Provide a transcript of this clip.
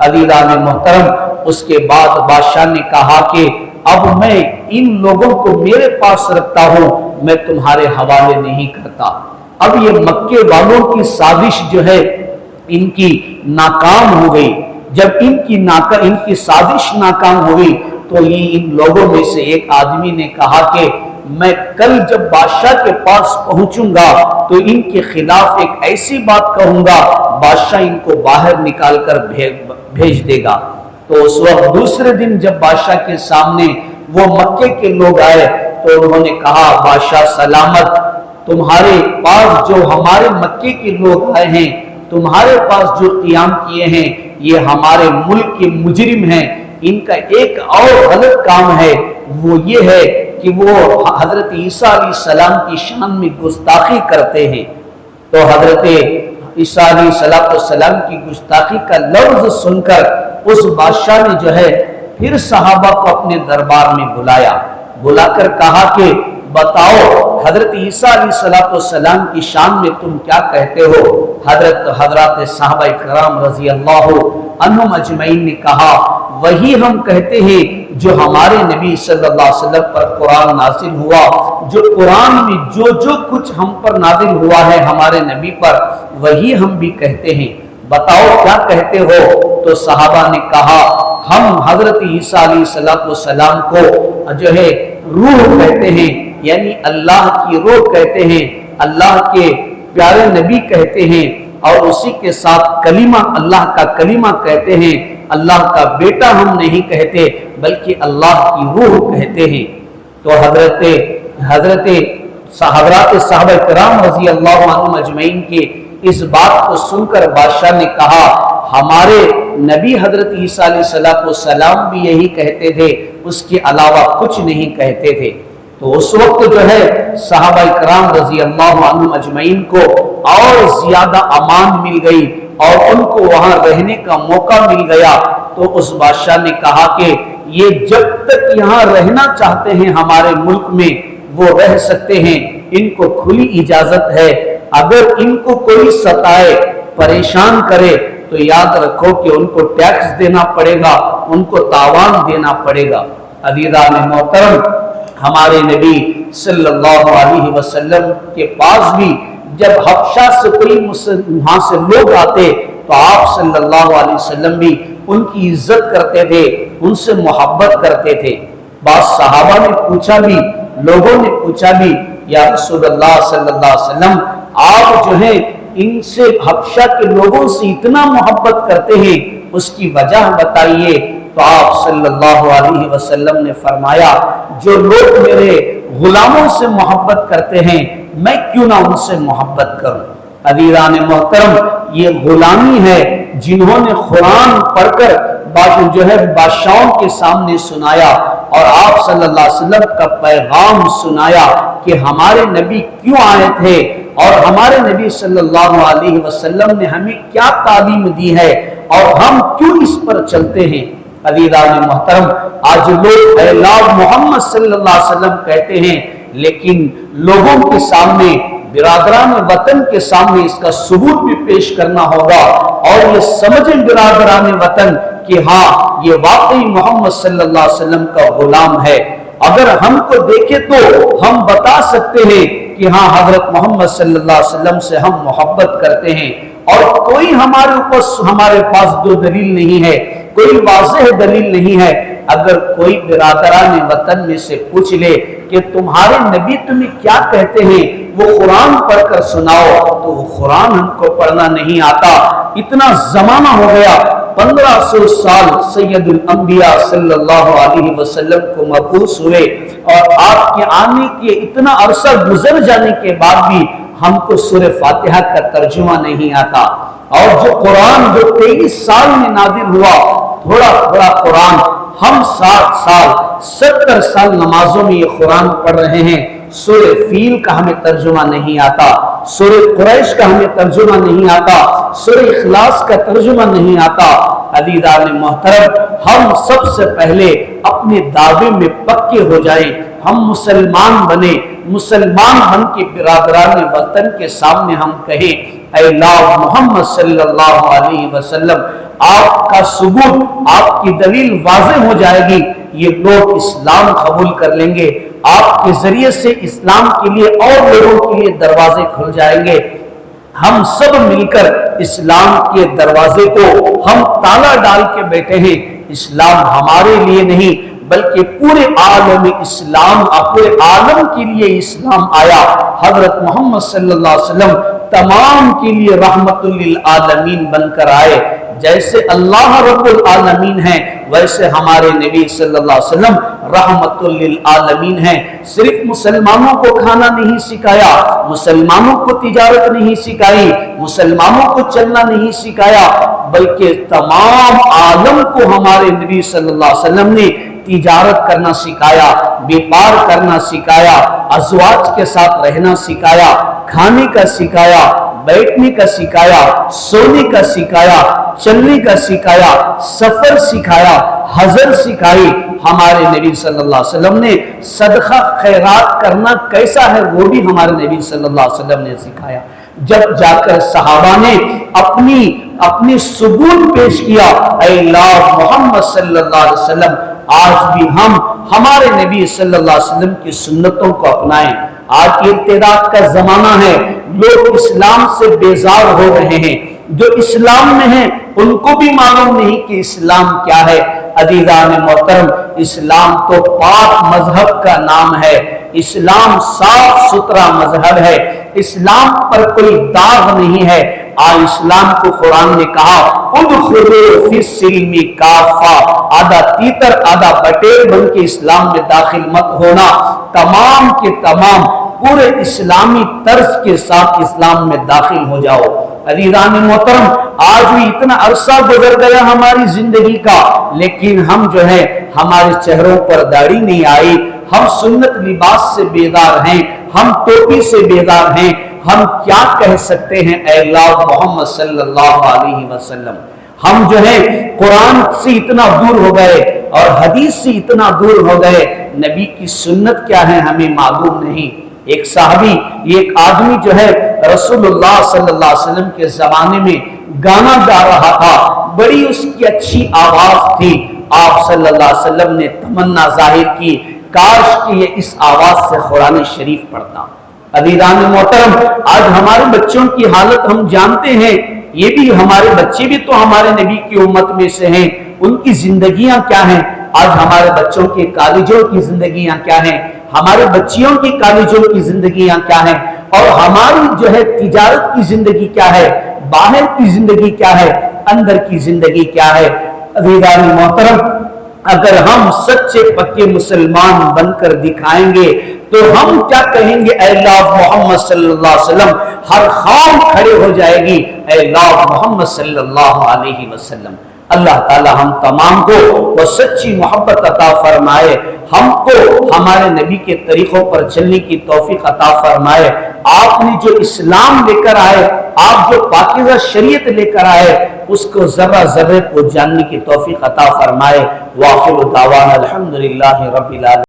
अज़ीज़ान मोहतरम, उसके बाद बादशाह ने कहा कि अब मैं इन लोगों को मेरे पास रखता हूं, मैं तुम्हारे हवाले नहीं करता। अब ये मक्के वालों की साजिश जो है इनकी नाकाम हो गई। जब इनकी साजिश नाकाम हो गई तो ये इन लोगों में से एक आदमी ने कहा कि मैं कल जब बादशाह के पास पहुंचूंगा तो इनके खिलाफ एक ऐसी बात कहूंगा, बादशाह इनको बाहर निकाल कर भेज देगा। तो उस वक्त दूसरे दिन जब बादशाह के सामने वो मक्के के लोग आए तो उन्होंने कहा, बादशाह सलामत, तुम्हारे पास जो हमारे मक्के के लोग आए हैं, तुम्हारे पास जो क़ियाम किए हैं, ये हमारे मुल्क के मुजरिम हैं। इनका एक और गलत काम है, वो ये है कि वो हजरत ईसा अलैहिस्सलाम की शान में गुस्ताखी करते हैं। तो हजरत ईसा अलैहिस्सलाम की गुस्ताखी का लफ्ज सुनकर उस बादशाह ने जो है फिर सहाबा को अपने दरबार में बुलाकर कहा कि बताओ हजरत ईसा अलैहिस्सलाम की शान में तुम क्या कहते हो। हजरत सहाबा इकराम रजी अल्लाह अन्हुम अजमईन ने कहा, वही हम कहते हैं जो हमारे नबी सल्लल्लाहु अलैहि वसल्लम पर कुरान नाजिल हुआ, जो कुरान में जो जो कुछ हम पर नाजिल हुआ है हमारे नबी पर, वही हम भी कहते हैं, बताओ क्या कहते हो। तो सहाबा ने कहा, हम हजरत ईसा अलैहिस्सलाम को जो है रूह कहते हैं, यानी अल्लाह की रूह कहते हैं, अल्लाह के प्यारे नबी कहते हैं, और उसी के साथ कलीमा, अल्लाह का कलीमा कहते हैं। अल्लाह का बेटा हम नहीं कहते बल्कि अल्लाह की रूह कहते हैं। तो हजरत सहाबा किराम रज़ी अल्लाह अन्हुम अजमईन के इस बात को सुनकर बादशाह ने कहा, हमारे नबी हजरत ईसा अलैहिस्सलाम भी यही कहते थे, उसके अलावा कुछ नहीं कहते थे। तो उस वक्त जो है सहाबा इकराम रज़ी अल्लाह अन्हुम अजमईन को और ज्यादा अमान मिल गई और उनको वहां रहने का मौका मिल गया। तो उस बादशाह ने कहा कि ये जब तक यहाँ रहना चाहते हैं हमारे मुल्क में वो रह सकते हैं, इनको खुली इजाजत है। अगर इनको कोई सताए, परेशान करे तो याद रखो कि उनको टैक्स देना पड़ेगा, उनको तावान देना पड़ेगा। अज़ीज़ान मोहतरम, हमारे नबी सल्लल्लाहु अलैहि वसल्लम के पास भी जब हबशा से कोई वहां से लोग आते तो आप सल्लल्लाहु अलैहि वसल्लम भी उनकी इज्जत करते थे, उनसे मोहब्बत करते थे। बाद सहाबा ने पूछा भी, लोगों ने पूछा भी, या रसूलुल्लाह सल्लल्लाहु अलैहि वसल्लम, आप जो है इनसे हबशा के लोगों से इतना मोहब्बत करते हैं, उसकी वजह बताइए। तो आप सल्लल्लाहु अलैहि वसल्लम ने फरमाया, जो लोग मेरे गुलामों से मोहब्बत करते हैं, मैं क्यों ना उनसे मोहब्बत करूं। अज़ीज़ान मोहतरम, ये गुलामी है जिन्होंने कुरान पढ़कर जो है बादशाहों के सामने सुनाया और आप सल्लल्लाहु अलैहि वसल्लम का पैगाम सुनाया कि हमारे नबी क्यों आए थे और हमारे नबी सल्लल्लाहु अलैहि वसल्लम ने हमें क्या तालीम दी है और हम क्यों इस पर चलते हैं। अज़ीज़ान मोहतरम, आज लोग ऐ मोहम्मद सल्लल्लाहु अलैहि वसल्लम कहते हैं, लेकिन लोगों के सामने, बिरादरान वतन के सामने इसका सबूत भी पेश करना होगा और ये समझें बिरादरान वतन कि हाँ, ये वाकई मोहम्मद सल्लल्लाहु अलैहि वसल्लम का गुलाम है। अगर हमको देखे तो हम बता सकते हैं कि हाँ, हजरत मोहम्मद सल्लल्लाहु अलैहि वसल्लम से हम मोहब्बत करते हैं और कोई हमारे पास दो दलील नहीं है, कोई वाज़ेह दलील नहीं है। अगर कोई बिरादरान वतन में से पूछ ले कि तुम्हारे नबी तुम्हें क्या कहते हैं, वो कुरान पढ़कर सुनाओ, तो वो कुरान हमको पढ़ना नहीं आता। इतना जमाना हो गया, 1500 साल सैयदुल अंबिया सल्लल्लाहु अलैहि वसल्लम को मबूस हुए और आपके आने के इतना अरसा गुजर जाने के बाद भी हमको सूरह फातिहा का तर्जुमा नहीं आता। और जो कुरान जो 23 साल में नाज़िल हुआ, थोड़ा थोड़ा कुरान, हम 60 साल 70 साल नमाजों में ये कुरान पढ़ रहे हैं। सूरह फील का हमें तर्जुमा नहीं आता, सूरह कुरैश का हमें तर्जुमा नहीं आता, सूरह इखलास का तर्जुमा नहीं आता। अज़ीज़ान मोहतरम, हम सबसे पहले अपने दावे में पक्के हो जाएं, हम मुसलमान बने, मुसलमान बन के बिरादरान वतन के सामने हम कहें, ऐ मोहम्मद सल्लल्लाहु अलैहि वसल्लम, آپ کا सबूत, आपकी दलील वाज़ेह हो जाएगी, ये लोग इस्लाम कबूल कर लेंगे। आपके जरिए से इस्लाम के लिए और लोगों के लिए दरवाजे खुल जाएंगे। हम सब मिलकर इस्लाम के दरवाजे को हम ताला डाल के बैठे हैं। इस्लाम हमारे लिए नहीं बल्कि पूरे आलम इस्लाम, पूरे आलम के लिए इस्लाम आया। हजरत मोहम्मद सल्लल्लाहु अलैहि वसल्लम तमाम के लिए रहमतुल लिल आलमीन बनकर आए। जैसे अल्लाह रब्बुल आलमीन है वैसे हमारे नबी सल्लल्लाहु अलैहि वसल्लम रहमतुल लिल आलमीन है। सिर्फ मुसलमानों को खाना नहीं सिखाया, मुसलमानों को तिजारत नहीं सिखाई, मुसलमानों को चलना नहीं सिखाया, बल्कि तमाम आलम को हमारे नबी सल्लल्लाहु अलैहि वसल्लम ने तिजारत करना सिखाया, व्यापार करना सिखाया, अज़वाज के साथ रहना सिखाया, खाने का सिखाया, बैठने का सिखाया, सोने का सिखाया, चलने का सिखाया, सफर सिखाया, हजर सिखाई। हमारे नबी सल्लल्लाहु अलैहि वसल्लम ने सदका खैरात करना कैसा है वो भी हमारे नबी सल्लल्लाहु अलैहि वसल्लम ने सिखाया। जब जाकर सहाबा ने अपनी सबूत पेश किया, अल्लाह मोहम्मद सल्लल्लाहु अलैहि वसल्लम, आज भी हम हमारे नबी सल्लल्लाहु अलैहि वसल्लम की सुन्नतों को अपनाएं। आज इर्तिदाद का जमाना है, लोग इस्लाम से बेजार हो रहे हैं। जो इस्लाम में हैं उनको भी मालूम नहीं कि इस्लाम क्या है। अज़ीज़ान मोहतरम, इस्लाम तो पाक मजहब का नाम है। इस्लाम साफ सुथरा मजहब है। इस्लाम पर कोई दाग नहीं है। आज इस्लाम को कुरान ने कहा, उदखुलू फिस्सिल्मी काफा, आधा तीतर आधा बटेर बन के इस्लाम में दाखिल मत होना। तमाम के तमाम पूरे इस्लामी तर्ज के साथ इस्लाम में दाखिल हो जाओ। अज़ीज़ान मोहतरम, आज भी इतना अरसा गुजर गया हमारी जिंदगी का, लेकिन हम जो है हमारे चेहरों पर दाढ़ी नहीं आई। हम सुन्नत लिबास से बेदार हैं, हम टोपी से बेदार हैं। हम क्या कह सकते हैं अल्लाह मोहम्मद सल्लल्लाहु अलैहि वसल्लम। हम जो है कुरान से इतना दूर हो गए और हदीस से इतना दूर हो गए, नबी की सुन्नत क्या है हमें मालूम नहीं। एक साहबी, एक आदमी जो है रसूलुल्लाह सल्लल्लाहु अलैहि वसल्लम के जमाने में गाना गा रहा था, बड़ी उसकी अच्छी आवाज थी। आप सल्लल्लाहु अलैहि वसल्लम ने तमन्ना जाहिर की, काश कि ये इस आवाज से कुरान शरीफ पढ़ता। अज़ीज़ान मोहतरम, आज हमारे बच्चों की हालत हम जानते हैं। ये भी हमारे बच्चे भी तो हमारे नबी की उम्मत में से हैं। उनकी जिंदगियां क्या हैं? आज हमारे बच्चों के कॉलेजों की जिंदगियां क्या हैं? हमारे बच्चियों की कॉलेजों की जिंदगियां क्या हैं? और हमारी जो है तिजारत की जिंदगी क्या है? बाहर की जिंदगी क्या है? अंदर की जिंदगी क्या है? अज़ीज़ान मोहतरम, अगर हम सच्चे पक्के मुसलमान बनकर दिखाएंगे तो हम क्या कहेंगे? अल्लाह मोहम्मद सल्लल्लाहु अलैहि वसल्लम, हर कौम खड़े हो जाएगी, अल्लाह मोहम्मद सल्लल्लाहु अलैहि वसल्लम। अल्लाह ताला हम तमाम को वो सच्ची मोहब्बत अता फरमाए, हमको हमारे नबी के तरीकों पर चलने की तौफीक अता फरमाए। आपने जो इस्लाम लेकर आए, आप जो पाकीज़ा शरीयत लेकर आए, उसको जर्रा जर्रे को जानने की तौफीक अता फरमाए। वाखिर दावाना अल्हम्दुलिल्लाहि रब्बिल आलमीन।